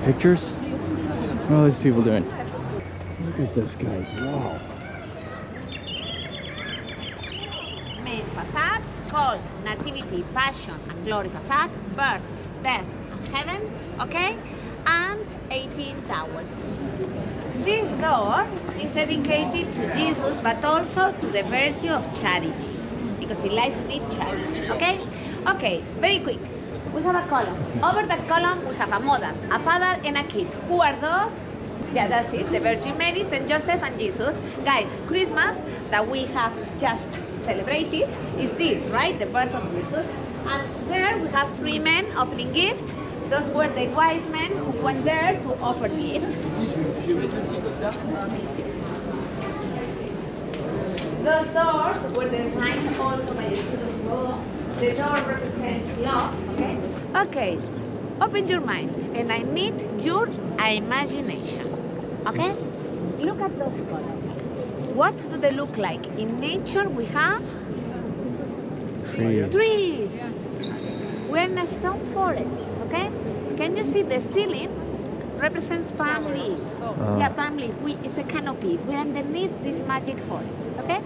Pictures? What are all these people doing? Look at this, guys. Wow. Main facades called Nativity, Passion and Glory facade, Birth, Death and Heaven, okay? And 18 towers. This door is dedicated to Jesus, but also to the virtue of charity, because he likes to need charity, okay? Okay, very quick. We have a column. Over that column, we have a mother, a father, and a kid. Who are those? Yeah, that's it. The Virgin Mary, Saint Joseph, and Jesus. Guys, Christmas that we have just celebrated is this, right? The birth of Jesus. And there we have three men offering gifts. Those were the wise men who went there to offer gifts. Those doors were designed also by the The door represents love, okay? Okay, open your minds and I need your imagination, okay? Look at those colors. What do they look like? In nature we have trees. We're in a stone forest, okay? Can you see the ceiling represents palm leaves? Yeah, palm leaf. It's a canopy. We're underneath this magic forest, okay?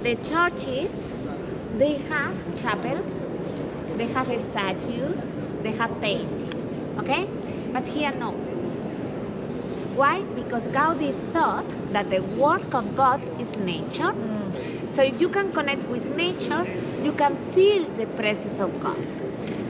The churches, they have chapels, they have statues, they have paintings, okay? But here no. Why? Because Gaudi thought that the work of God is nature. So if you can connect with nature, you can feel the presence of God.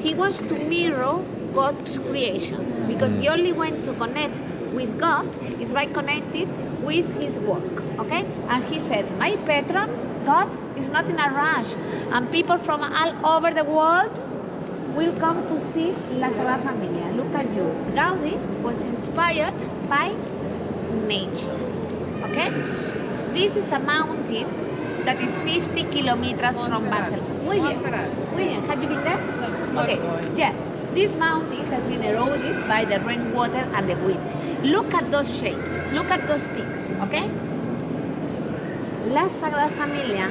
He wants to mirror God's creations, because the only way to connect with God is by connecting with his work, okay? And he said, my patron, God, is not in a rush, and people from all over the world will come to see La Sagrada Família. Look at you. Gaudi was inspired by nature, okay? This is a mountain that is 50 kilometers from Barcelona. Muy bien. Muy bien. Have you been there? Okay. Yeah. This mountain has been eroded by the rainwater and the wind. Look at those shapes. Look at those peaks, okay? La Sagrada Família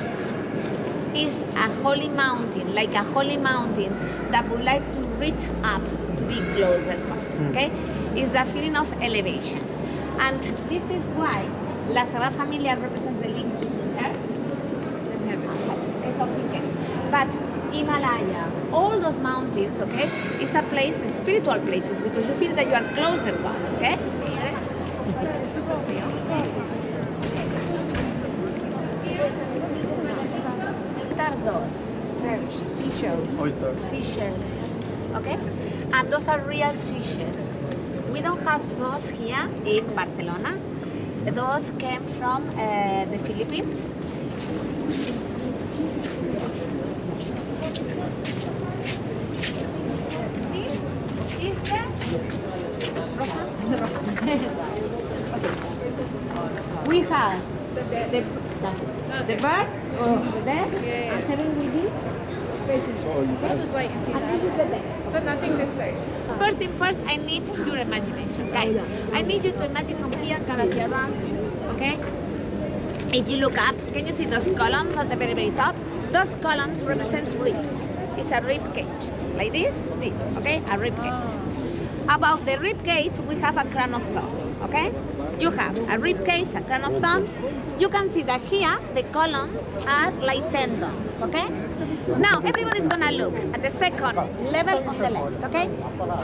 is a holy mountain, like a holy mountain that would like to reach up to be closer to God, okay? It's the feeling of elevation. And this is why La Sagrada Família represents the link between earth and heaven. It's something else. But Himalaya, all those mountains, okay, is a place, spiritual places, because you feel that you are closer to God, okay? What are those? Seashells. Oysters. Seashells, okay? And those are real seashells. We don't have those here in Barcelona. Those came from the Philippines. We have the bird, the dead, and heaven will be facing. And this is the dead. So nothing this side. First thing first, I need your imagination. Guys, I need you to imagine from here, around, okay? If you look up, can you see those columns at the very, very top? Those columns represent ribs. It's a rib cage. Like this, okay? A rib cage. Above the rib cage, we have a crown of thorns, okay? You have a rib cage, a crown of thorns. You can see that here, the columns are like tendons, okay? Now, everybody's gonna look at the second level on the left, okay?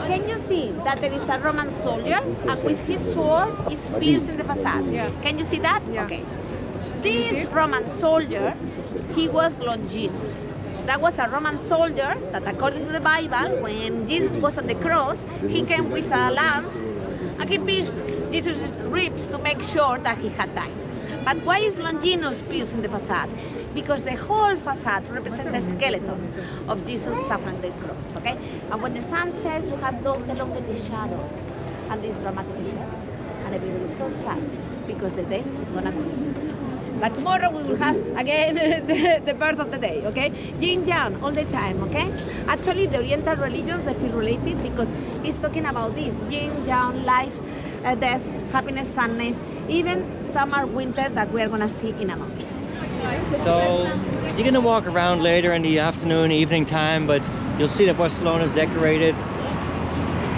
Can you see that there is a Roman soldier, and with his sword is piercing the facade? Yeah. Can you see that? Yeah. Okay. This Roman soldier, he was Longinus. That was a Roman soldier that, according to the Bible, when Jesus was on the cross, he came with a lance and he pierced Jesus' ribs to make sure that he had died. But why is Longinus piercing the facade? Because the whole facade represents the skeleton of Jesus suffering the cross, okay? And when the sun sets, you have those elongated shadows and this dramatic effect. And everybody is so sad because the day is gonna come. But tomorrow we will have again the birth of the day, okay? Yin Yang all the time, okay? Actually, the Oriental religions, they feel related because it's talking about this: Yin Yang, life, death, happiness, sadness, even summer, winter that we are gonna see in a moment. So you're gonna walk around later in the afternoon, evening time, but you'll see that Barcelona is decorated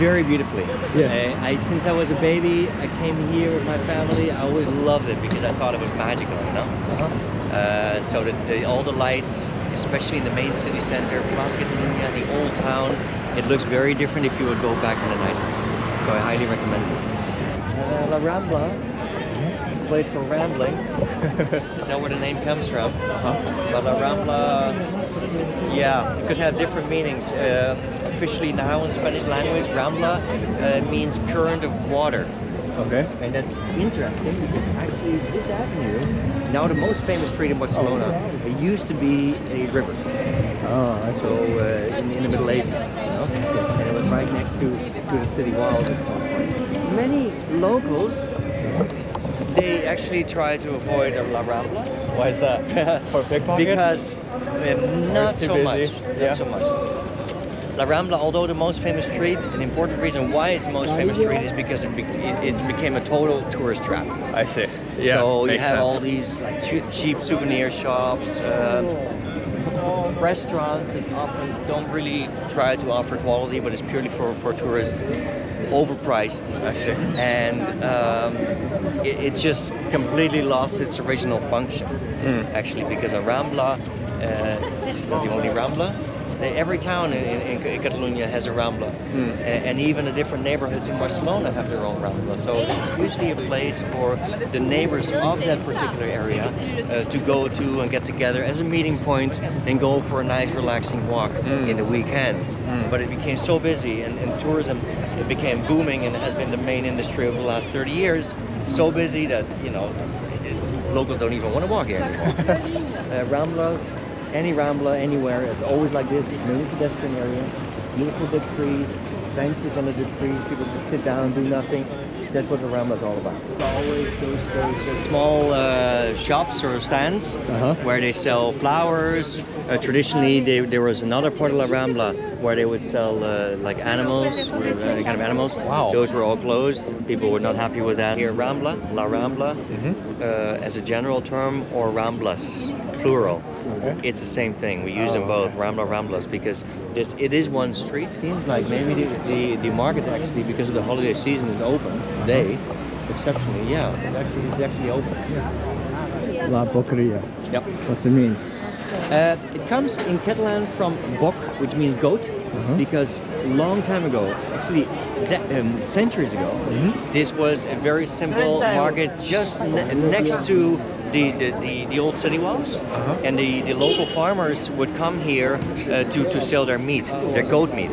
very beautifully. Yes. Since I was a baby, I came here with my family. I always loved it because I thought it was magical, you know? So all the lights, especially in the main city center, Plaza, the old town, it looks very different if you would go back in the night. So I highly recommend this. La Rambla, a place for rambling. Is that where the name comes from? But La Rambla, yeah, it could have different meanings. Officially now in Spanish language, Rambla means current of water. Okay. And that's interesting because actually this avenue, now the most famous street in Barcelona, it used to be a river. So in the Middle Ages, and it was right next to the city walls at some point. Many locals, they actually try to avoid La Rambla. Why is that? For pickpockets? Because not so much. Not so much. La Rambla, although the most famous street, an important reason why it's the most famous street is because it became a total tourist trap. I see. Yeah, so you makes have sense. all these like cheap souvenir shops, restaurants that often don't really try to offer quality, but it's purely for tourists. Overpriced, Actually. and it just completely lost its original function. Actually, because a Rambla, this is not the only Rambla. Every town in Catalonia has a Rambla, and even the different neighborhoods in Barcelona have their own Rambla. So it's usually a place for the neighbors of that particular area to go to and get together as a meeting point and go for a nice relaxing walk in the weekends. But it became so busy, and tourism it became booming, and it has been the main industry over the last 30 years. So busy that, you know, locals don't even want to walk here anymore. Ramblas. Any Rambla, anywhere, it's always like this. It's mainly pedestrian area, beautiful big trees, benches under the trees, people just sit down and do nothing. That's what the Rambla is all about. Always those small shops or stands where they sell flowers. Traditionally, there was another part of La Rambla where they would sell like animals, kind of animals. Wow. Those were all closed. People were not happy with that. Here, Rambla, La Rambla, as a general term, or Ramblas, plural. Okay. It's the same thing. We use them both, Rambla, Ramblas, because it is one street. Seems like maybe the market actually, because of the holiday season, is open today. Exceptionally, yeah. It's actually open. La Boqueria. Yep. What's it mean? It comes in Catalan from boc, which means goat, because a long time ago, actually centuries ago, this was a very simple market just next to the old city walls, and the local farmers would come here to sell their meat, their goat meat.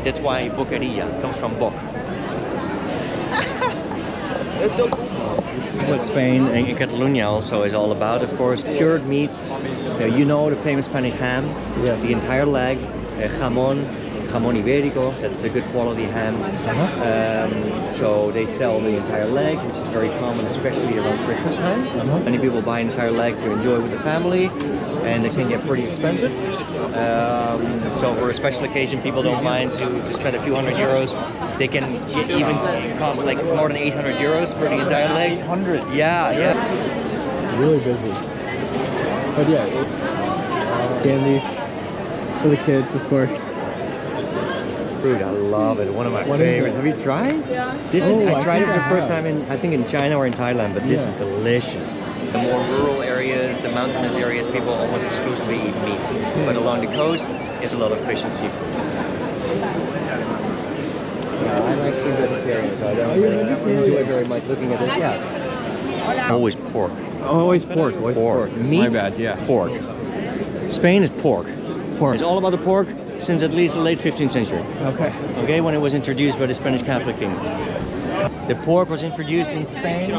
That's why boqueria comes from boc. This is what Spain and Catalonia also is all about, of course. Cured meats, you know the famous Spanish ham, the entire leg, jamón ibérico, that's the good quality ham. So they sell the entire leg, which is very common, especially around Christmas time. Many people buy an entire leg to enjoy with the family, and it can get pretty expensive. So for a special occasion, people don't mind to spend a few €100. They can even cost like more than 800 euros for the entire leg. 800? Yeah. Really busy. But yeah, candies for the kids, of course. Dude, I love it. One of my favorites. Have you tried? Yeah. I tried it for the first time in China or in Thailand, but this is delicious. The more rural areas, the mountainous areas, people almost exclusively eat meat. But along the coast, there's a lot of fish and seafood. Yeah, I'm actually vegetarian, so I don't enjoy very much looking at it. Yeah. Always pork. Always pork. Always pork. Meat. My bad. Yeah. Pork. Spain is pork. Pork. It's all about the pork since at least the late 15th century. Okay, when it was introduced by the Spanish Catholic kings. The pork was introduced in Spain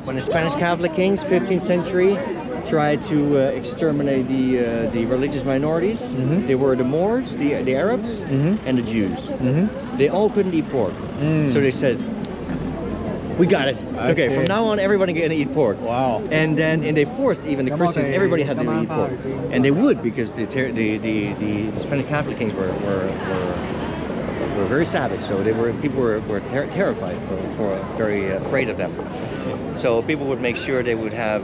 when the Spanish Catholic kings, 15th century, tried to exterminate the religious minorities. They were the Moors, the Arabs, and the Jews. They all couldn't eat pork. So they said, We got it. It's okay. From now on, everybody gonna eat pork. Wow. And they forced even the Christians. Everybody had to eat pork, and they would because the Spanish Catholic kings were very savage. So people were terrified, very afraid of them. So people would make sure they would have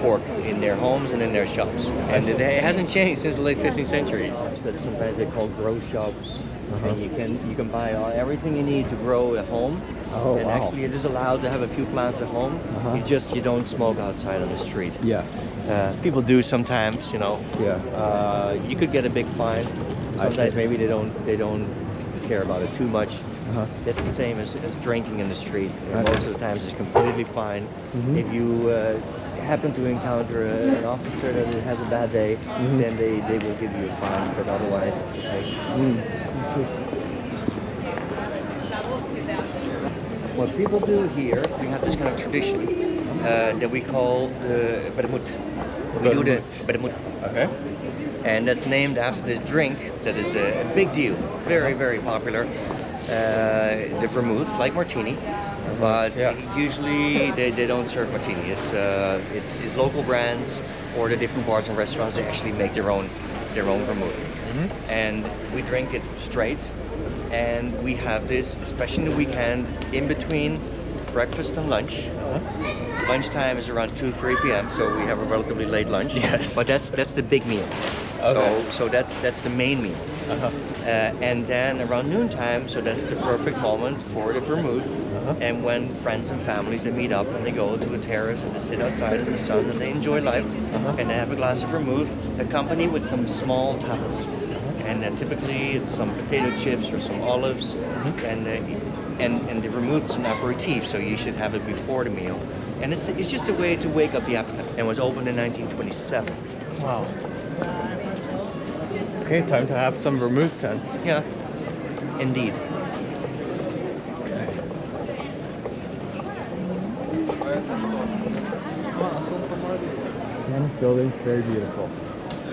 pork in their homes and in their shops, and it hasn't changed since the late 15th century. That sometimes they call grow shops, and you can buy everything you need to grow at home. Oh, and wow. actually, it is allowed to have a few plants at home. You don't smoke outside on the street. Yeah. People do sometimes, you know. Yeah. You could get a big fine. Sometimes maybe they don't care about it too much. That's the same as drinking in the street. Most of the times it's completely fine. If you happen to encounter an officer that has a bad day, then they will give you a fine, but otherwise it's okay. What people do here, we have this kind of tradition that we call the Bermud. We do the Bermud. Okay. And that's named after this drink that is a big deal, very, very popular. The vermouth, like martini, but usually they don't serve martini. It's local brands or the different bars and restaurants. They actually make their own vermouth, and we drink it straight. And we have this, especially in the weekend, in between breakfast and lunch. Lunchtime is around 2-3 p.m. so we have a relatively late lunch. Yes. But that's the big meal. Okay. So that's the main meal. And then around noontime, so that's the perfect moment for the vermouth. And when friends and families they meet up and they go to a terrace and they sit outside in the sun and they enjoy life and they have a glass of vermouth accompanied with some small tapas. And then typically it's some potato chips or some olives, and the vermouth is an aperitif, so you should have it before the meal. And it's just a way to wake up the appetite. And was opened in 1927. Wow. Okay, time to have some vermouth then. Yeah, indeed. Spanish building, very beautiful.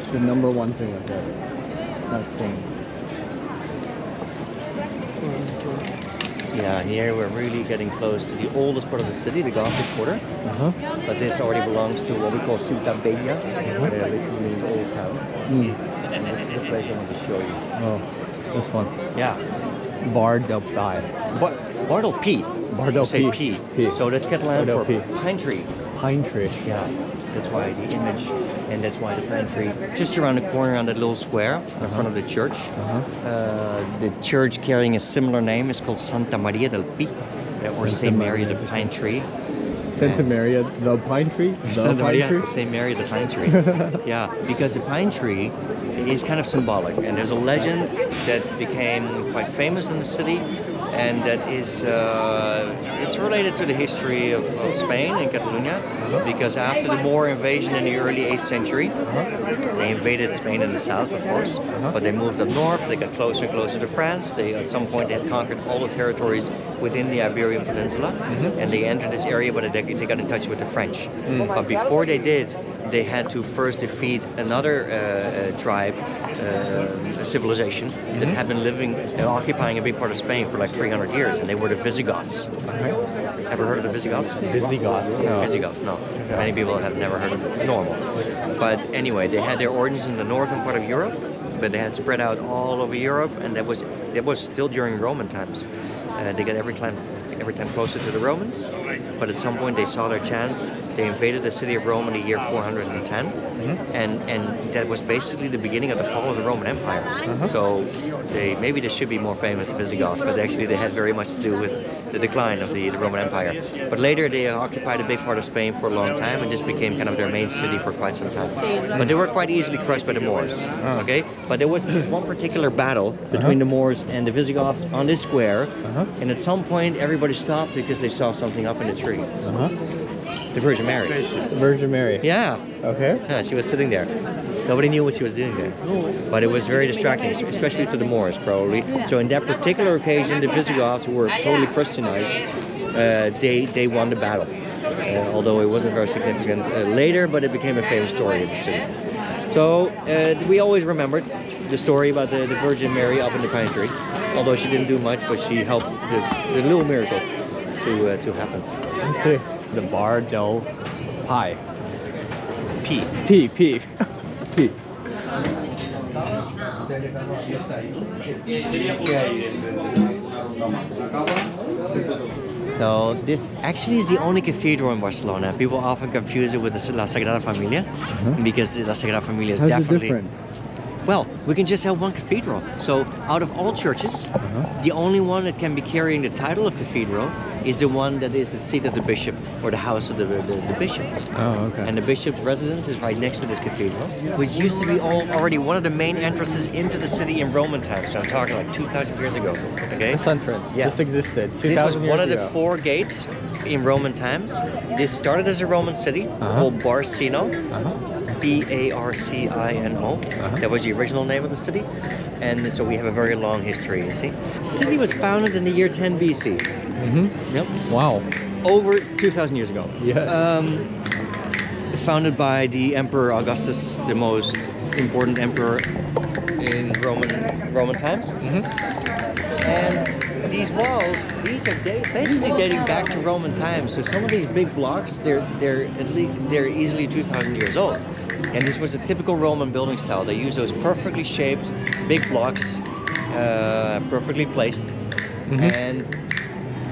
It's the number one thing I've got. That's Spain. Yeah, here we're really getting close to the oldest part of the city, the Gothic Quarter. But this already belongs to what we call Ciutadella, where literally means old town. And this is the place I want to show you. Oh, this one. Yeah. Bar del Pi. Bar del Pi. Bar del Say Pi. P. So that's Catalan for Pi. pine tree. Pine tree. Yeah. That's why the image, and that's why the pine tree. Just around the corner on that little square in front of the church. The church carrying a similar name is called Santa Maria del Pi, or Saint Mary the Pine Tree. Santa Maria the Pine Tree? Santa Maria, Saint Mary the Pine Tree. Yeah, because the pine tree is kind of symbolic, and there's a legend that became quite famous in the city, and that is it's related to the history of Spain and Catalonia, because after the Moor invasion in the early 8th century, they invaded Spain in the south, of course, but they moved up north, they got closer and closer to France. At some point they had conquered all the territories within the Iberian Peninsula, and they entered this area, but they got in touch with the French. But before they did, they had to first defeat another tribe, a civilization that had been occupying a big part of Spain for like 300 years, and they were the Visigoths. Ever heard of the Visigoths? Visigoths? No. Visigoths, no. Many people have never heard of it. It's normal. But anyway, they had their origins in the northern part of Europe, but they had spread out all over Europe, and that was still during Roman times. They got every time closer to the Romans, but at some point they saw their chance. They invaded the city of Rome in the year 410, and that was basically the beginning of the fall of the Roman Empire. So maybe they should be more famous as Visigoths, but actually they had very much to do with the decline of the Roman Empire. But later they occupied a big part of Spain for a long time, and this became kind of their main city for quite some time. But they were quite easily crushed by the Moors. Okay, but there was one particular battle between the Moors and the Visigoths on this square, and at some point everybody stopped because they saw something up in the tree. The Virgin Mary. Virgin Mary. Yeah. Okay. Yeah, she was sitting there. Nobody knew what she was doing there. But it was very distracting, especially to the Moors, probably. So in that particular occasion, the Visigoths, who were totally Christianized, they won the battle. Although it wasn't very significant later, but it became a famous story of the city. So we always remembered the story about the Virgin Mary up in the pine tree. Although she didn't do much, but she helped this little miracle. to happen. Let's see. The Bar del Pie. P. P. P. P. So this actually is the only cathedral in Barcelona. People often confuse it with the La Sagrada Familia because La Sagrada Familia is How's definitely it different? Well, we can just have one cathedral. So out of all churches, the only one that can be carrying the title of cathedral is the one that is the seat of the bishop or the house of the bishop. Oh, okay. And the bishop's residence is right next to this cathedral, which used to be already one of the main entrances into the city in Roman times. So I'm talking like 2,000 years ago. Okay. This entrance. Yeah. This existed 2,000 This was years one of ago. the 4 gates in Roman times. This started as a Roman city called Barcino. Barcino. That was the original name of the city. And so we have a very long history, you see. The city was founded in the year 10 BC. Yep. Wow. Over 2,000 years ago. Yes. Founded by the Emperor Augustus, the most important emperor in Roman times. And these walls, these are basically dating back to Roman times. So some of these big blocks, they're easily 2,000 years old. And this was a typical Roman building style. They use those perfectly shaped big blocks, perfectly placed, and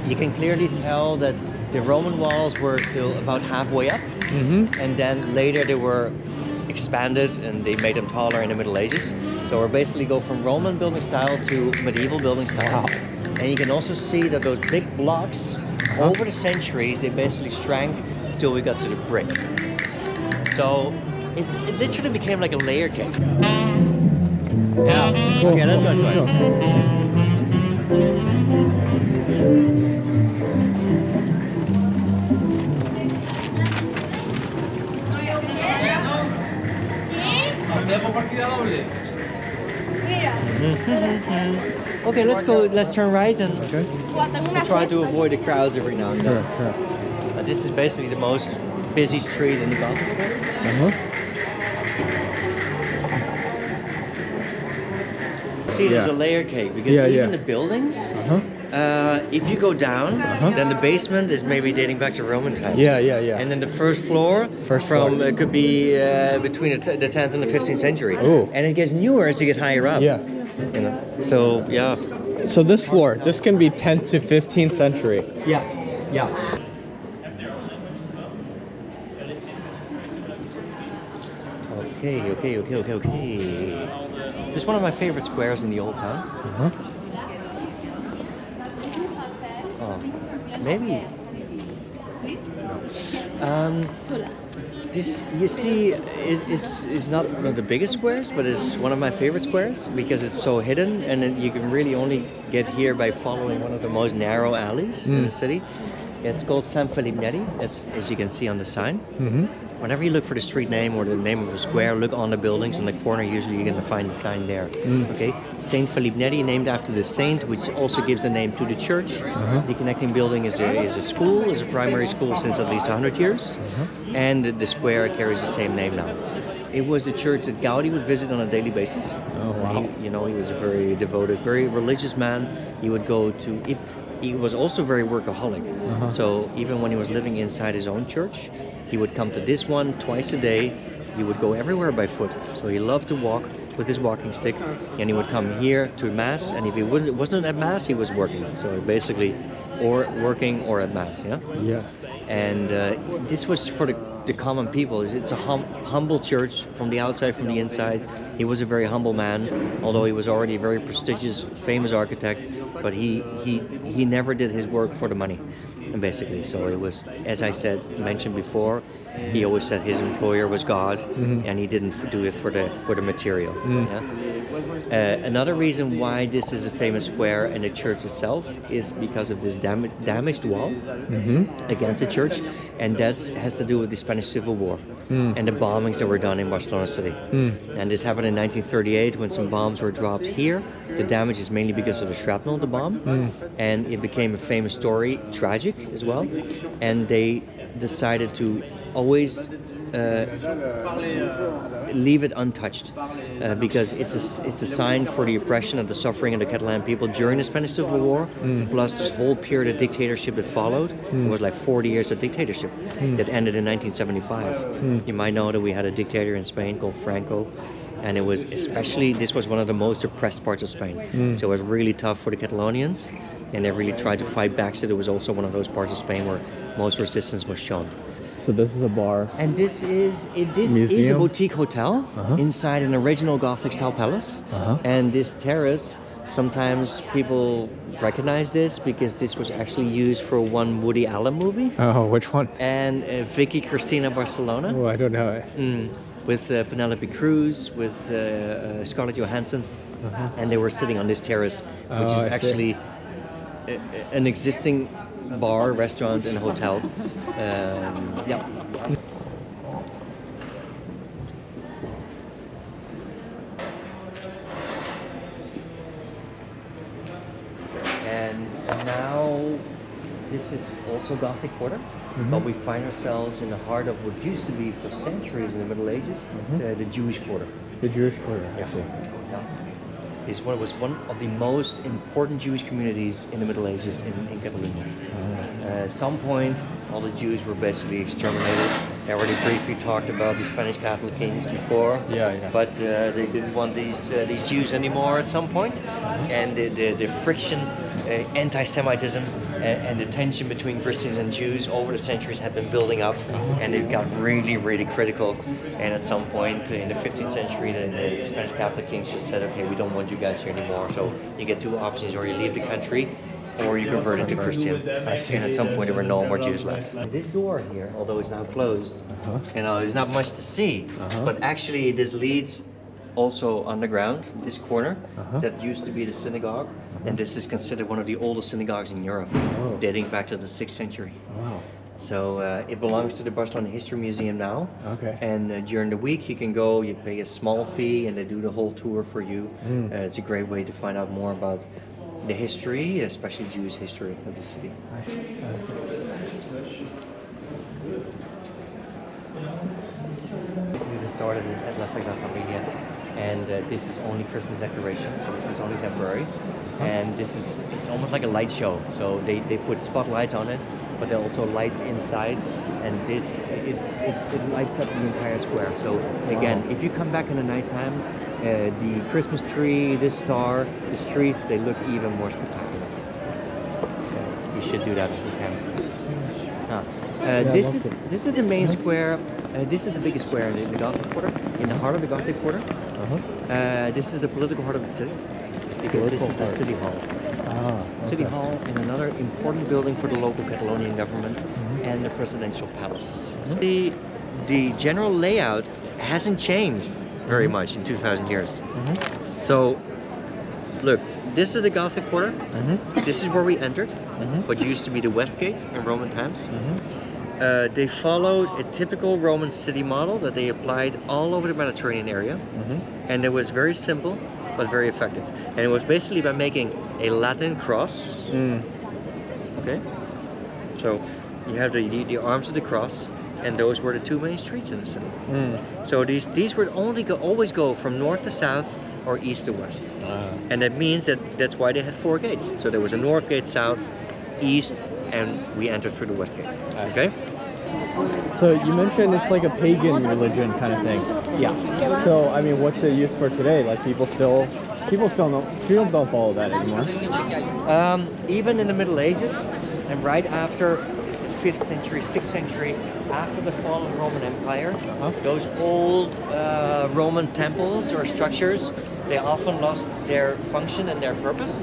you can clearly tell that the Roman walls were till about halfway up, and then later they were expanded and they made them taller in the Middle Ages. So we're basically go from Roman building style to medieval building style. Wow. And you can also see that those big blocks, over the centuries, they basically shrank till we got to the brick. So it literally became like a layer cake. Yeah. Cool. Okay, let's go. Let's go. Okay, let's go. Let's turn right and Okay. we'll try to avoid the crowds every now and then. Sure. This is basically the most busy street in the Gothic Quarter. See, there's a layer cake because even the buildings. If you go down, then the basement is maybe dating back to Roman times. Yeah. And then the first floor could be between the 10th and the 15th century. Oh. And it gets newer as you get higher up. Yeah. You know? So yeah. So this floor, this can be 10th to 15th century. Yeah. Okay. It's one of my favorite squares in the old town. Oh, maybe. This, you see, is not one of the biggest squares, but it's one of my favorite squares because it's so hidden, and then you can really only get here by following one of the most narrow alleys in the city. It's called San Felipe Neri, as you can see on the sign. Whenever you look for the street name or the name of a square, look on the buildings in the corner. Usually you're going to find the sign there. Okay, Saint Felipe Neri, named after the saint, which also gives the name to the church. The connecting building is a school, is a primary school since at least 100 years, and the square carries the same name now. It was the church that Gaudi would visit on a daily basis. Oh wow! He was a very devoted, very religious man. He would go to he was also very workaholic. So even when he was living inside his own church, he would come to this one twice a day. He would go everywhere by foot. So he loved to walk with his walking stick, and he would come here to Mass. And if he wasn't at Mass, he was working. So basically, or working or at Mass. Yeah. And this was for the common people. It's a humble church from the outside, from the inside. He was a very humble man, although he was already a very prestigious, famous architect. But he never did his work for the money, and basically. So it was, as I mentioned before, he always said his employer was God, and he didn't do it for the material. Another reason why this is a famous square and the church itself is because of this damaged wall against the church, and that has to do with the Spanish Civil War and the bombings that were done in Barcelona city. And this happened in 1938 when some bombs were dropped here. The damage is mainly because of the shrapnel of the bomb, and it became a famous story, tragic as well. And they decided to always leave it untouched because it's a sign for the oppression and the suffering of the Catalan people during the Spanish Civil War, plus this whole period of dictatorship that followed. It was like 40 years of dictatorship that ended in 1975. You might know that we had a dictator in Spain called Franco, and it was this was one of the most oppressed parts of Spain. So it was really tough for the Catalonians, and they really tried to fight back. So it was also one of those parts of Spain where most resistance was shown. So this is a bar. And this is a boutique hotel inside an original Gothic style palace. And this terrace, sometimes people recognize this because this was actually used for one Woody Allen movie. Oh, which one? And Vicky Cristina Barcelona. Oh, I don't know it. With Penelope Cruz, with Scarlett Johansson. And they were sitting on this terrace, which is actually an existing bar, restaurant, and hotel. Yeah. And now this is also Gothic Quarter, but we find ourselves in the heart of what used to be for centuries in the Middle Ages, the Jewish Quarter. The Jewish Quarter, I see. Yeah. Was one of the most important Jewish communities in the Middle Ages in Catalonia. At some point, all the Jews were basically exterminated. I already briefly talked about the Spanish Catholic kings before. But they didn't want these Jews anymore at some point. And the friction, anti-Semitism, and the tension between Christians and Jews over the centuries had been building up, and it got really, really critical. And at some point in the 15th century, the Spanish Catholic kings just said, okay, we don't want you guys here anymore. So you get two options: or you leave the country, or you convert it to Christian. And at some point there were no more Jews left. This door here, although it's now closed, there's not much to see, but actually this leads also underground, this corner that used to be the synagogue, and this is considered one of the oldest synagogues in Europe, dating back to the 6th century. Wow. So it belongs to the Barcelona History Museum now. Okay. And during the week you can go, you pay a small fee, and they do the whole tour for you. It's a great way to find out more about the history, especially Jewish history of the city. Basically, the start of this at La Sagrada Família, and this is only Christmas decoration, so this is only temporary. And it's almost like a light show. So they put spotlights on it, but there are also lights inside, and it lights up the entire square. So again, if you come back in the nighttime, the Christmas tree, this star, the streets, they look even more spectacular. So you should do that if you can. This is the main square. This is the biggest square in the Gothic Quarter, in the heart of the Gothic Quarter. This is the political heart of the city, because this is the city hall. City hall, and another important building for the local Catalonian government, and the presidential palace. The general layout hasn't changed very much in 2,000 years. So, look, this is the Gothic Quarter. This is where we entered, what used to be the West Gate in Roman times. They followed a typical Roman city model that they applied all over the Mediterranean area, and it was very simple but very effective. And it was basically by making a Latin cross. Okay, so you have the arms of the cross, and those were the two main streets in the city. So these would always go from north to south or east to west, and that means that's why they had 4 gates. So there was a north gate, south, east, and we entered through the west gate. Okay. So you mentioned it's like a pagan religion kind of thing. Yeah. So I mean, what's it used for today? Like people don't follow that anymore. Even in the Middle Ages, and right after 5th century, 6th century, after the fall of the Roman Empire, those old Roman temples or structures, they often lost their function and their purpose.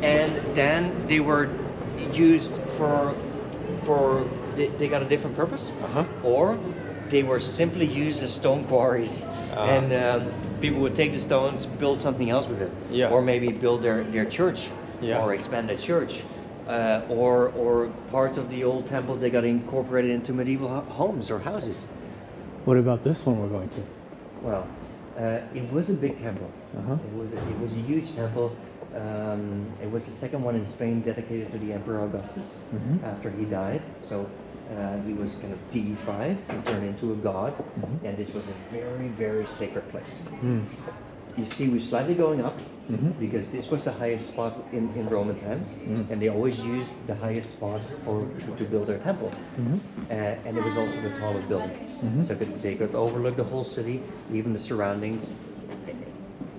And then they were used they got a different purpose, or they were simply used as stone quarries, and people would take the stones, build something else with it, or maybe build their church, or expand their church, or parts of the old temples, they got incorporated into medieval homes or houses. What about this one we're going to? Well, it was a big temple. It was a huge temple. It was the second one in Spain dedicated to the Emperor Augustus after he died. So He was kind of deified and turned into a god, and this was a very, very sacred place. You see, we're slightly going up because this was the highest spot in Roman times, and they always used the highest spot to build their temple. And it was also the tallest building, so they could overlook the whole city, even the surroundings.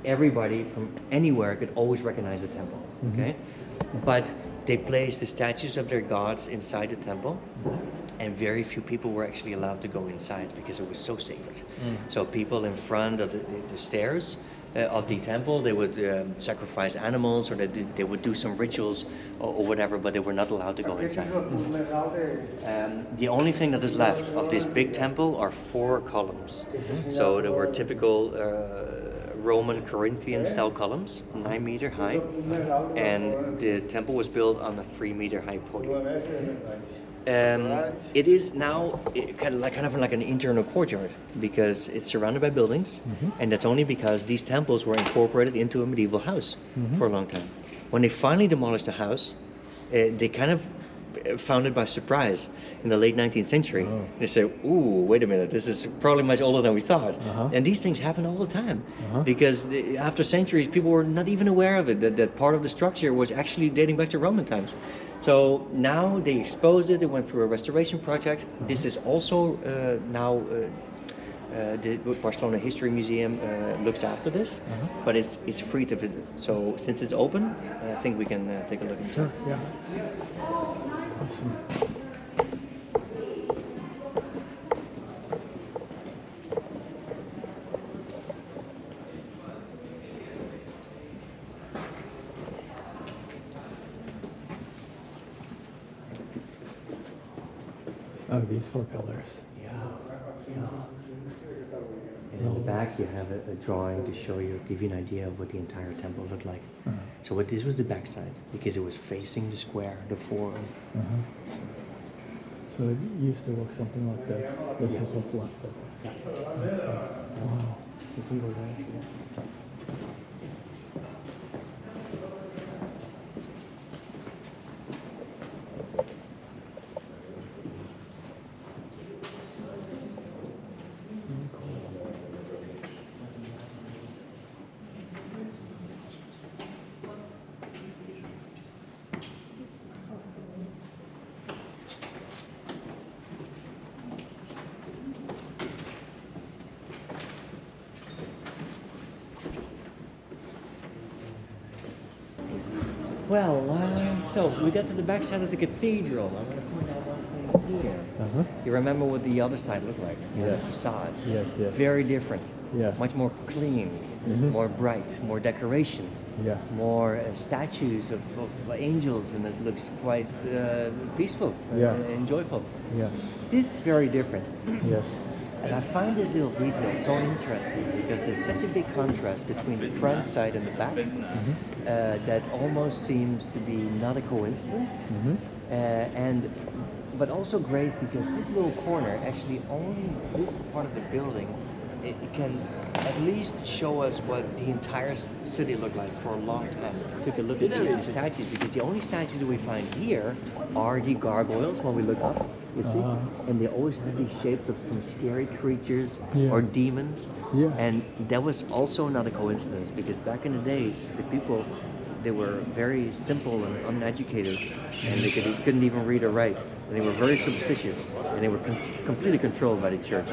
Everybody from anywhere could always recognize the temple. Okay, but they placed the statues of their gods inside the temple, and very few people were actually allowed to go inside because it was so sacred. So people in front of the stairs of the temple, they would sacrifice animals, or they would do some rituals or whatever, but they were not allowed to go inside. The only thing that is left of this big temple are 4 columns. So there were typical Roman Corinthian style columns, 9 meter high, and the temple was built on a 3 meter high podium. It is now kind of like an internal courtyard because it's surrounded by buildings, and that's only because these temples were incorporated into a medieval house for a long time. When they finally demolished the house, they kind of found it by surprise in the late 19th century. They said, "Ooh, wait a minute, this is probably much older than we thought." And these things happen all the time because after centuries, people were not even aware of it, that part of the structure was actually dating back to Roman times. So now they exposed it, they went through a restoration project. This is also now the Barcelona History Museum looks after this, but it's free to visit. So since it's open, I think we can take a look inside. Sure, yeah. Awesome. Oh, these 4 pillars. Yeah. And in the back you have a drawing to show you, give you an idea of what the entire temple looked like. So this was the back side because it was facing the square, the forum. So it used to look something like this. This is what's left of it. Yeah. Wow. You can go there. Well, so we got to the back side of the cathedral. I'm going to point out one thing here. You remember what the other side looked like? The facade. Yes, yes. Very different. Yes. Much more clean, more bright, more decoration. Yeah. More statues of angels, and it looks quite peaceful and joyful. Yeah. This very different. Yes. And I find this little detail so interesting because there's such a big contrast between the front side and the back that almost seems to be not a coincidence, but also great because this little corner, actually only this part of the building, it can at least show us what the entire city looked like for a long time. Took a look at the statues because the only statues that we find here are the gargoyles when we look up. You see? And they always have these shapes of some scary creatures or demons. Yeah. And that was also not a coincidence because back in the days, the people, they were very simple and uneducated, and they couldn't even read or write. And they were very superstitious, and they were completely controlled by the church.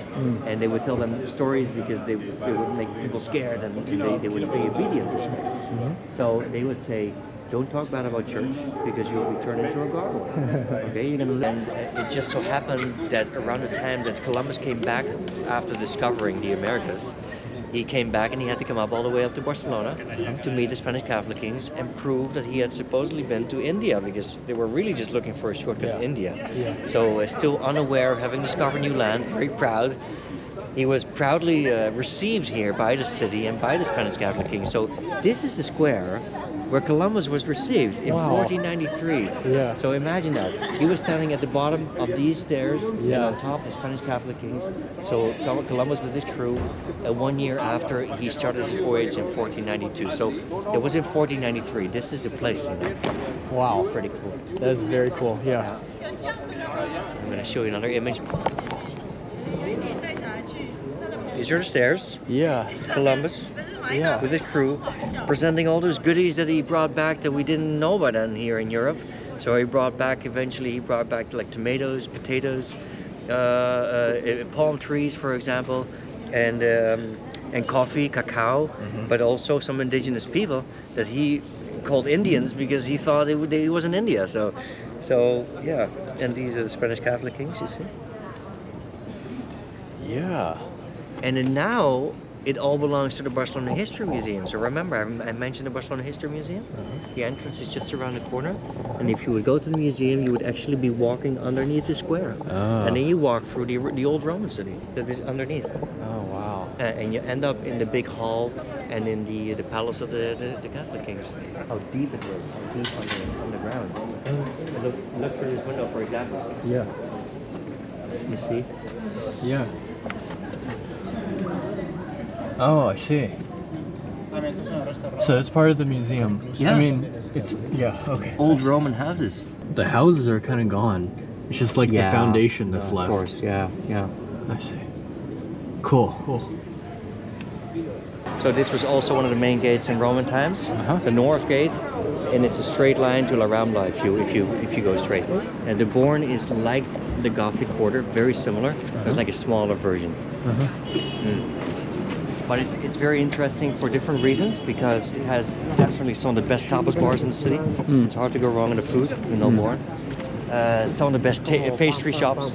And they would tell them stories because they would make people scared, and they would stay obedient this way. So they would say, don't talk bad about church because you will be turned into a gargoyle. Okay, you're gonna live. And it just so happened that around the time that Columbus came back after discovering the Americas, he came back and he had to come up all the way up to Barcelona to meet the Spanish Catholic kings and prove that he had supposedly been to India because they were really just looking for a shortcut to India. So still unaware of having discovered new land, very proud. He was proudly received here by the city and by the Spanish Catholic king. So this is the square where Columbus was received in 1493. Yeah. So imagine that. He was standing at the bottom of these stairs and on top the Spanish Catholic kings. So Columbus with his crew 1 year after he started his voyage in 1492. So it was in 1493. This is the place, you know. Wow. Pretty cool. That's very cool, yeah. going to show you another image. These are the stairs. Yeah. Columbus. Yeah. With his crew, presenting all those goodies that he brought back that we didn't know about then here in Europe. So he brought back, eventually he brought back like tomatoes, potatoes, palm trees, for example, and coffee, cacao, but also some indigenous people that he called Indians because he thought he was in India. So yeah, and these are the Spanish Catholic kings, you see. Yeah. And then now it all belongs to the Barcelona History Museum. So remember, I mentioned the Barcelona History Museum? The entrance is just around the corner. And if you would go to the museum, you would actually be walking underneath the square. And then you walk through the old Roman city that is underneath. Oh, wow. And you end up in the big hall and in the palace of the Catholic kings. How deep it was, how deep on the ground. And look through this window, for example. Yeah. You see? Yeah. Oh, I see. So it's part of the museum. Yeah. I mean, it's, yeah, okay. Old Roman houses. The houses are kind of gone. It's just like the foundation that's left. Of course, yeah. I see. Cool. So this was also one of the main gates in Roman times, the North Gate, and it's a straight line to La Rambla if you go straight. And the Born is like the Gothic Quarter, very similar, but like a smaller version. But it's very interesting for different reasons because it has definitely some of the best tapas bars in the city. It's hard to go wrong in the food in Born. Some of the best pastry shops.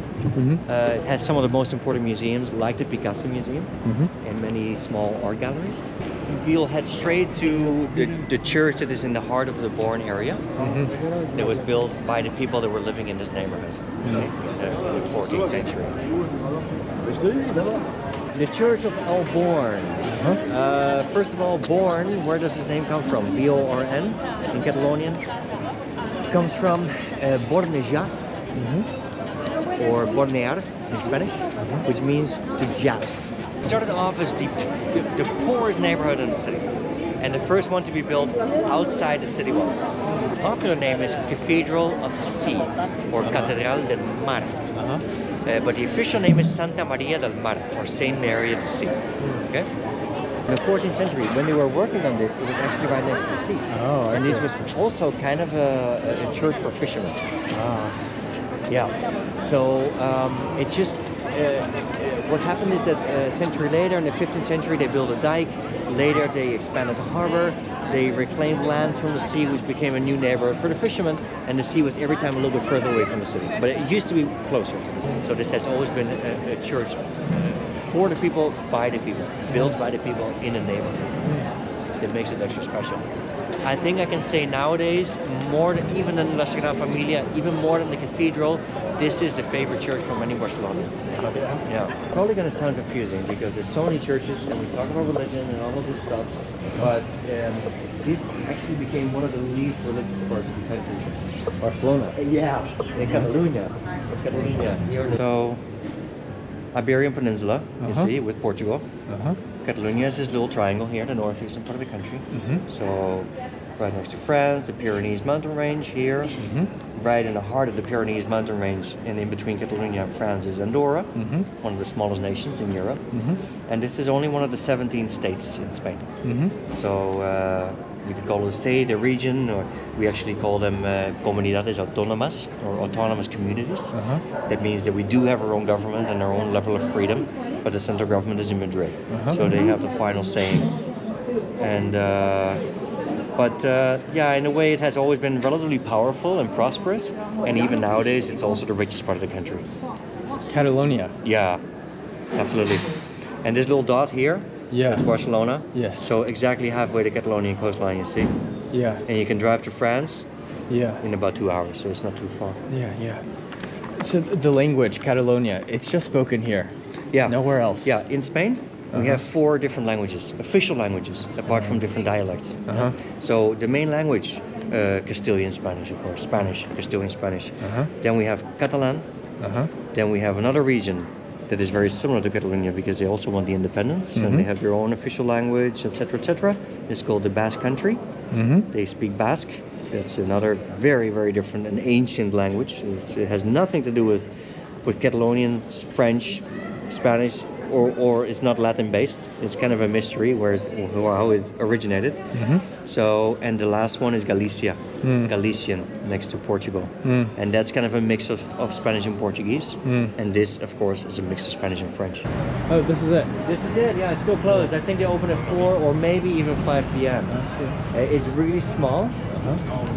It has some of the most important museums, like the Picasso Museum, and many small art galleries. We'll head straight to the church that is in the heart of the Born area. That was built by the people that were living in this neighborhood in the 14th century. The Church of El Born. First of all, Born, where does his name come from? B-O-R-N in Catalonian. It comes from bornejar, or bornear in Spanish, which means to joust. It started off as the poorest neighborhood in the city, and the first one to be built outside the city walls. The popular name is Cathedral of the Sea, or Catedral del Mar. But the official name is Santa Maria del Mar, or Saint Mary of the Sea. Okay? In the 14th century, when they were working on this, it was actually right next to the sea. Oh, and this was also kind of a church for fishermen. Yeah. So it's just what happened is that a century later, in the 15th century, they built a dike. Later, they expanded the harbor. They reclaimed land from the sea, which became a new neighborhood for the fishermen, and the sea was every time a little bit further away from the city. But it used to be closer to the sea. So this has always been a church for the people, by the people, built by the people in a neighborhood. That makes it extra special. I think I can say nowadays, more than even than La Sagrada Família, even more than the cathedral, this is the favorite church for many Barcelonans. Yeah. Probably going to sound confusing because there's so many churches and we talk about religion and all of this stuff, but this actually became one of the least religious parts of the country. Barcelona. Yeah. In Catalonia. So, Iberian Peninsula, you see, with Portugal. Catalonia is this little triangle here in the northeastern part of the country. So, right next to France, the Pyrenees mountain range here. Right in the heart of the Pyrenees mountain range, and in between Catalonia and France is Andorra, one of the smallest nations in Europe. And this is only one of the 17 states in Spain. So, you could call it a state, a region, or we actually call them comunidades autónomas, or autonomous communities. That means that we do have our own government and our own level of freedom, but the central government is in Madrid, so they have the final say. And yeah, in a way it has always been relatively powerful and prosperous, and even nowadays it's also the richest part of the country. Catalonia. Yeah, absolutely. And this little dot here, it's Barcelona. Yes. So exactly halfway the Catalonian coastline, you see? Yeah. And you can drive to France in about 2 hours, so it's not too far. Yeah. So the language, Catalonia, it's just spoken here. Yeah. Nowhere else. Yeah, in Spain, we have 4 different languages, official languages, apart from different dialects. So the main language, Castilian Spanish, of course, Spanish, Castilian Spanish. Then we have Catalan. Then we have another region that is very similar to Catalonia because they also want the independence and they have their own official language, etc., etc. It's called the Basque Country. They speak Basque. That's another very, very different and ancient language. It has nothing to do with with Catalonian, French, Spanish, or it's not Latin based. It's kind of a mystery how it originated. So, and the last one is Galicia, Galician, next to Portugal. And that's kind of a mix of Spanish and Portuguese. And this, of course, is a mix of Spanish and French. Oh, this is it? This is it, yeah, it's still closed. I think they open at 4 or maybe even 5 p.m. I see. It's really small,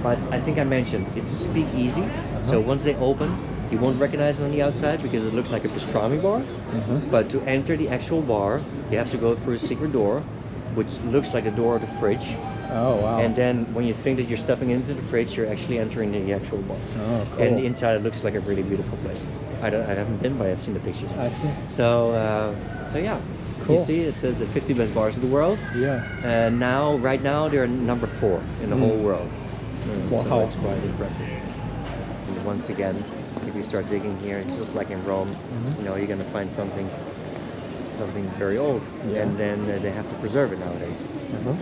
but I think I mentioned, it's a speakeasy. So once they open, you won't recognize it on the outside because it looks like a pastrami bar. But to enter the actual bar, you have to go through a secret door, which looks like a door of the fridge. Oh, wow. And then when you think that you're stepping into the fridge, you're actually entering the actual bar. Oh, cool. And inside it looks like a really beautiful place. I haven't been, but I've seen the pictures. I see. So yeah. Cool. You see, it says the 50 best bars of the world. Yeah. Right now, they're number 4 in the whole world. Wow. So that's quite impressive. And once again, if you start digging here, it's just like in Rome. You know, you're gonna find something very old, and then they have to preserve it nowadays.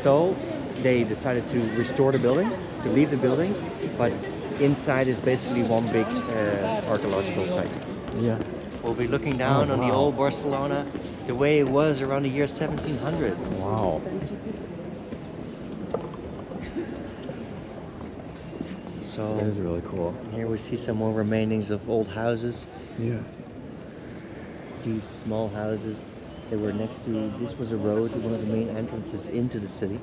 So they decided to restore the building, to leave the building, but inside is basically one big archaeological site. Yeah. We'll be looking down on the old Barcelona, the way it was around the year 1700. Wow. So That is really cool. here we see some more remainings of old houses. Yeah. These small houses, they were next to, this was a road, one of the main entrances into the city.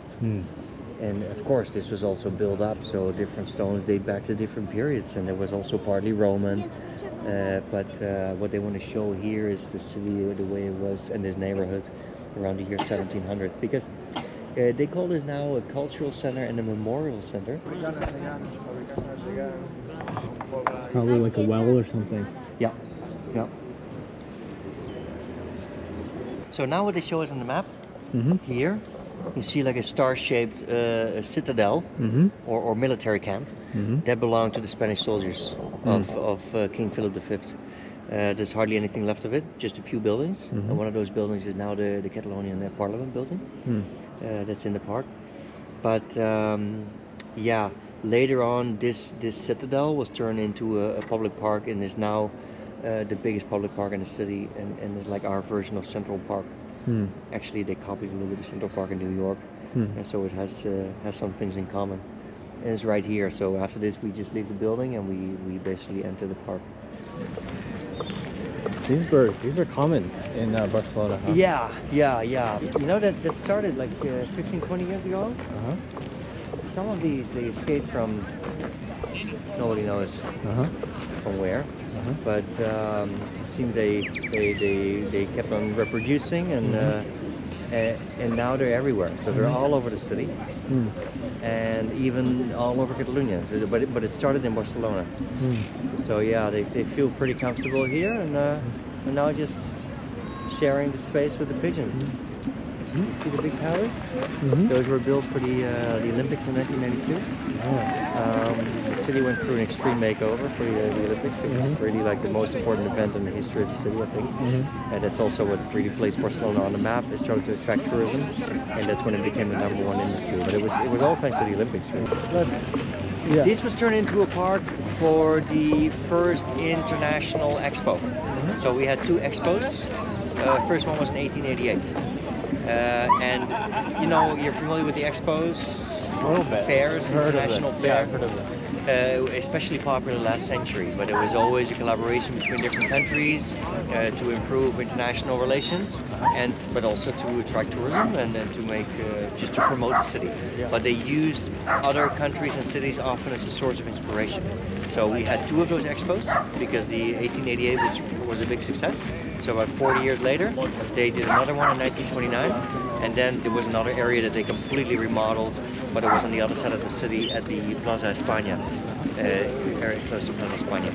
And of course this was also built up, so different stones date back to different periods, and it was also partly Roman. But what they want to show here is the city, the way it was, and this neighborhood around the year 1700, because they call this now a cultural center and a memorial center. It's probably like a well or something. Yeah, yeah. So now what they show us on the map, here, you see like a star-shaped citadel or military camp that belonged to the Spanish soldiers of King Philip V. There's hardly anything left of it, just a few buildings. And one of those buildings is now the Catalonian Parliament building that's in the park. But yeah, later on this citadel was turned into a public park and is now the biggest public park in the city, and is like our version of Central Park. Actually, they copied a little bit of Central Park in New York, and so it has some things in common. And it's right here. So after this, we just leave the building and we basically enter the park. These birds, these are common in Barcelona, huh? Yeah. You know that started like 15, 20 years ago. Some of these they escaped from nobody knows from where. But it seemed they kept on reproducing, and now they're everywhere. So they're all over the city, and even all over Catalonia. But it started in Barcelona. So yeah, they feel pretty comfortable here, and now just sharing the space with the pigeons. You see the big towers? Those were built for the Olympics in 1992. The city went through an extreme makeover for the Olympics. It was really like the most important event in the history of the city, I think. And that's also what really placed Barcelona on the map. It started to attract tourism, and that's when it became the #1 industry. But it was all thanks to the Olympics, really. But this was turned into a park for the first international expo. So we had 2 expos. First one was in 1888. And you know, you're familiar with the expos, A little bit. fairs, international fair. Yeah, I've heard of it. Especially popular last century, but it was always a collaboration between different countries to improve international relations, but also to attract tourism and to make just to promote the city. But they used other countries and cities often as a source of inspiration. So we had 2 of those expos because the 1888 was a big success. So about 40 years later, they did another one in 1929, and then there was another area that they completely remodeled, but it was on the other side of the city at the Plaza España, very close to Plaza España.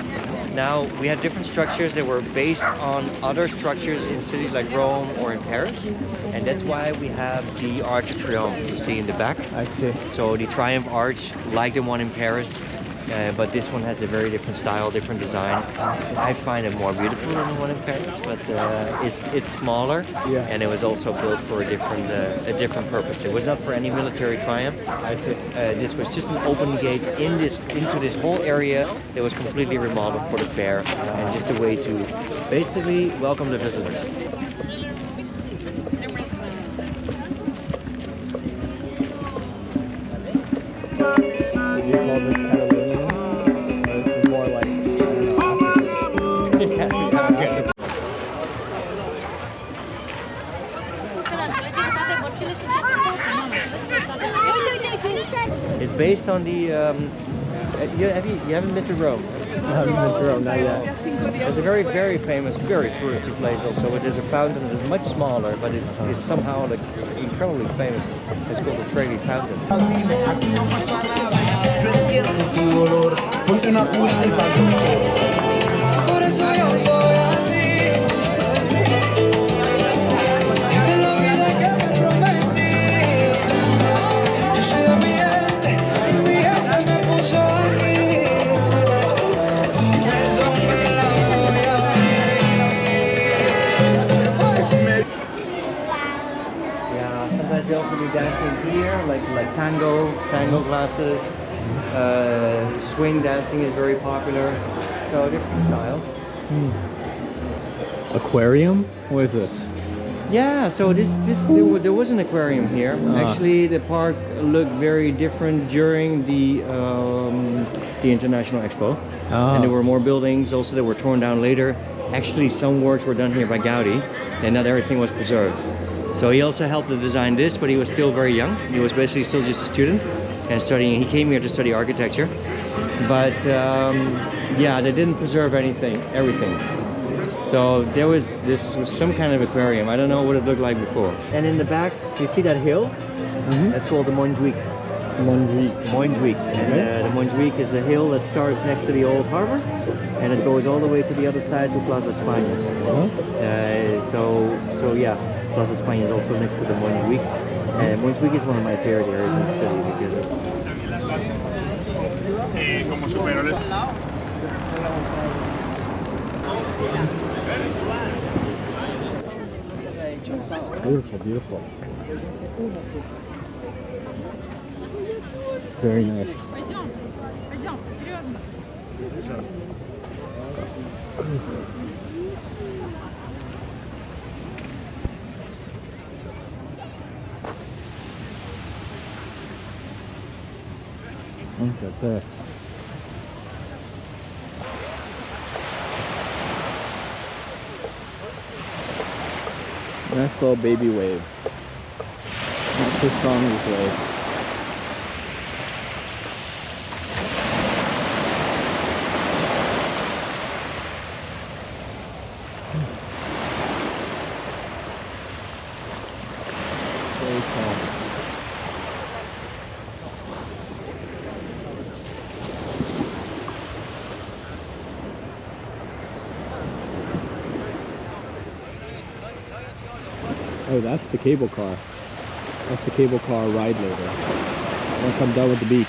Now, we had different structures that were based on other structures in cities like Rome or in Paris, and that's why we have the Arch of Triomphe you see in the back. I see. So the Triumph Arch, like the one in Paris, but this one has a very different style, different design. I find it more beautiful than the one in Paris, but it's smaller, and it was also built for a different purpose. It was not for any military triumph. This was just an open gate into this whole area that was completely remodeled for the fair, and just a way to basically welcome the visitors. Would you call this Catalonian? Or this is more like, I don't know, African? It's based on the. You haven't been to Rome? I haven't been to Rome, not yet. It's a very, very famous, very touristy place also. It is a fountain that is much smaller, but it's somehow like incredibly famous. It's called the Trevi Fountain. Sometimes they also do dancing here, like tango classes. Swing dancing is very popular. So different styles. Aquarium? What is this? Yeah, so there was an aquarium here. Actually, the park looked very different during the International Expo, and there were more buildings also that were torn down later. Actually, some works were done here by Gaudi, and not everything was preserved. So he also helped to design this, but he was still very young. He was basically still just a student and studying. He came here to study architecture, but yeah, they didn't preserve everything. So this was some kind of aquarium. I don't know what it looked like before. And in the back, you see that hill? That's called the Montjuic. Montjuic. And the Montjuic is a hill that starts next to the old harbor, and it goes all the way to the other side to Plaza España. So yeah, Plaza España is also next to the Montjuic. And Montjuic is one of my favorite areas in the city because it's beautiful, beautiful. Very nice. Look at this. Nice little baby waves. Not too strong, these waves. Very calm. Oh, that's the cable car. That's the cable car ride later. Once I'm done with the beach.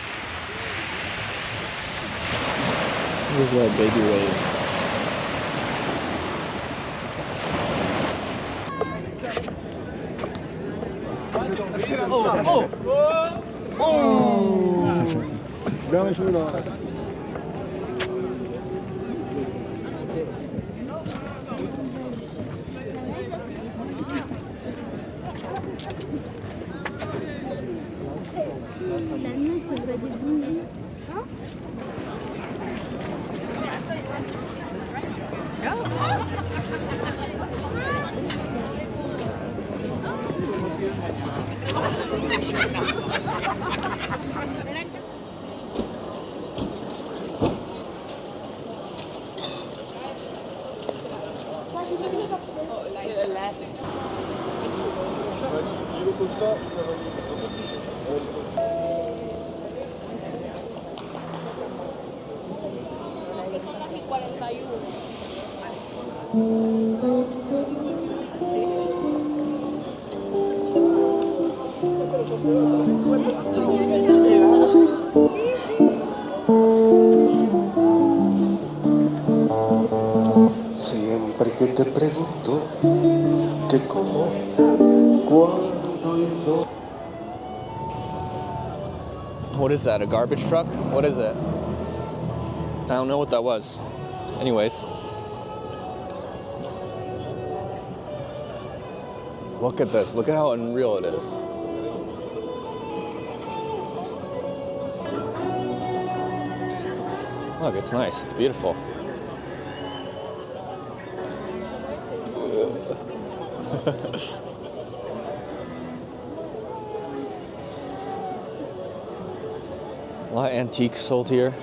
These little baby waves. What is that, a garbage truck? What is it? I don't know what that was. Anyways. Look at this. Look at how unreal it is. Look, it's nice. It's beautiful. A lot of antiques sold here.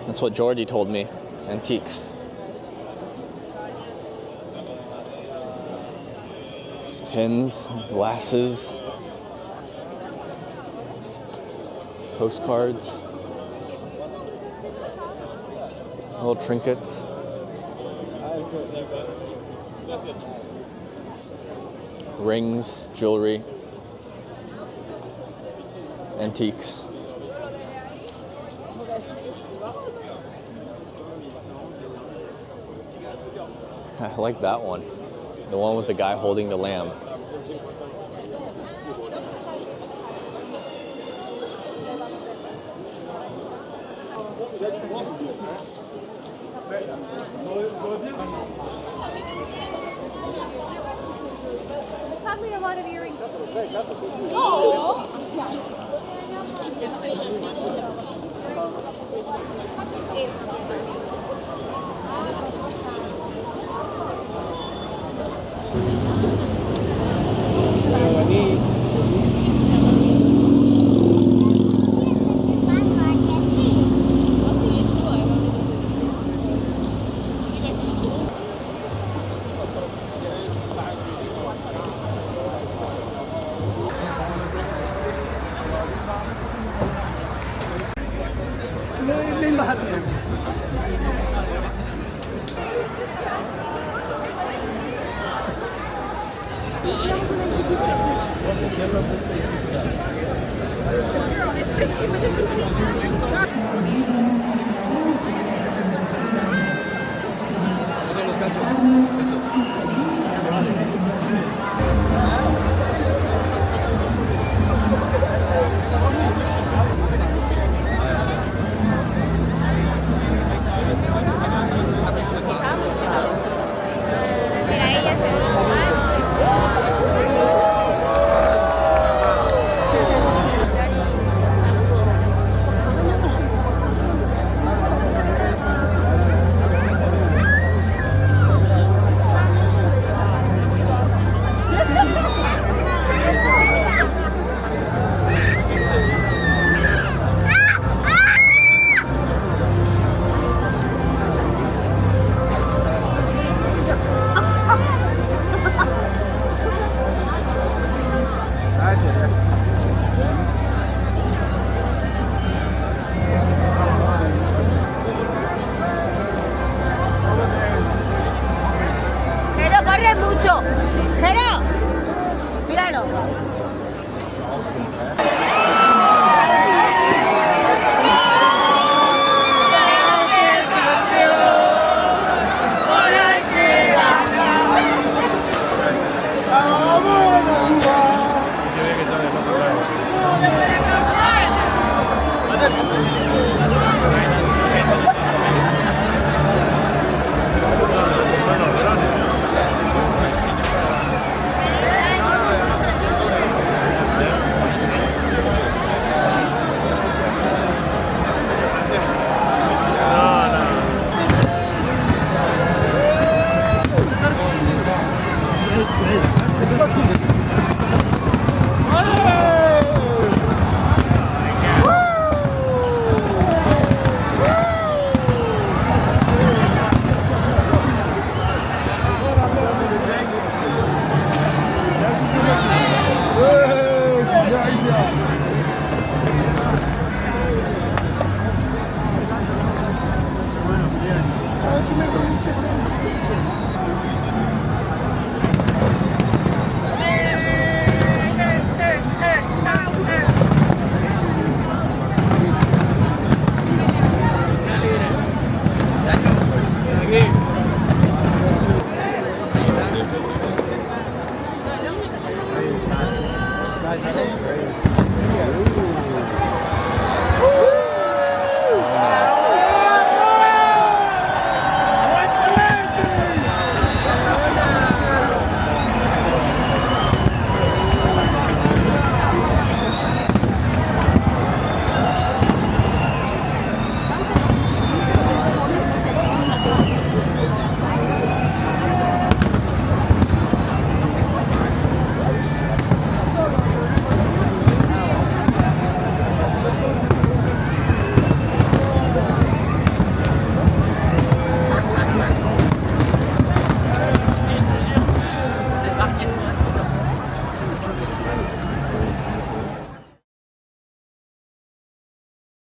That's what Jordi told me. Antiques. Pins, glasses, postcards, little trinkets. Rings, jewelry, antiques. I like that one. The one with the guy holding the lamb. Sadly, a lot of earrings. Hi,